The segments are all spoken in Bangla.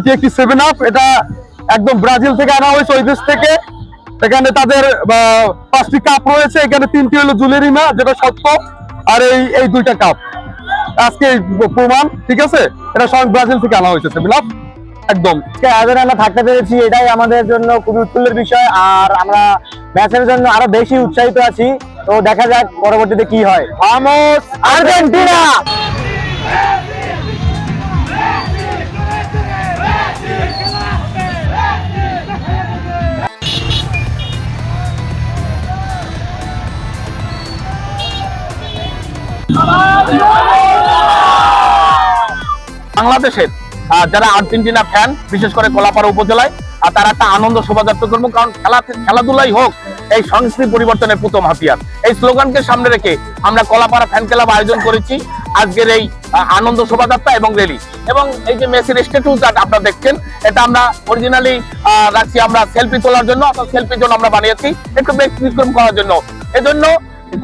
এটি একটি 7 আপ, এটা একদম ব্রাজিল থেকে আনা হয়েছে, ওই দেশ থেকে। এখানে তাদের 5টি কাপ রয়েছে, এখানে 3টি হলো জুলেরিনা যেটা সত্য, আর এই 2টা কাপ আজকে প্রমাণ, ঠিক আছে। এটা সব ব্রাজিল থেকে আনা হয়েছে 7 আপ একদম। আমরা থাকতে পেরেছি, এটাই আমাদের জন্য খুবই উৎফুল্লের বিষয়, আর আমরা ম্যাচের জন্য আরো বেশি উৎসাহিত আছি। তো দেখা যাক পরবর্তীতে কি হয়। Vamos Argentina! বাংলাদেশের যারা আর্জেন্টিনা ফ্যান, বিশেষ করে কলাপাড়া উপজেলায়, তারা একটা আনন্দ শোভাযাত্রা করবো, কারণ খেলাধুলাই হোক এই সংস্কৃতি পরিবর্তনের প্রথম হাতিয়ার। এই স্লোগানকে সামনে রেখে আমরা কলাপাড়া ফ্যান ক্লাব আয়োজন করেছি আজকের এই আনন্দ শোভাযাত্রা এবং র্যালি। এবং এই যে মেসির স্ট্যাচু আপনারা দেখছেন, এটা আমরা অরিজিনালি রাখছি আমরা সেলফি তোলার জন্য, সেলফির জন্য আমরা বানিয়েছি, একটু ব্যতিক্রম করার জন্য। এজন্য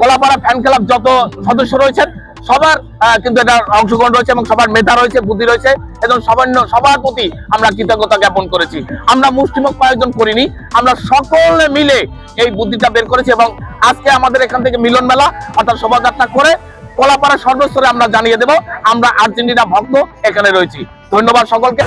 কলাপাড়া ফ্যান ক্লাব যত সদস্য রয়েছেন সবার কিন্তু এটা অংশগ্রহণ রয়েছে এবং সবার মেধা রয়েছে, বুদ্ধি রয়েছে, এবং সবার প্রতি আমরা কৃতজ্ঞতা জ্ঞাপন করেছি। আমরা মুষ্টিমুখ আয়োজন করিনি, আমরা সকলে মিলে এই বুদ্ধিটা বের করেছি। এবং আজকে আমাদের এখান থেকে মিলন মেলা অর্থাৎ শোভাযাত্রা করে কলাপাড়া সর্বস্তরে আমরা জানিয়ে দেব আমরা আর্জেন্টিনা ভক্ত এখানে রয়েছি। ধন্যবাদ সকলকে।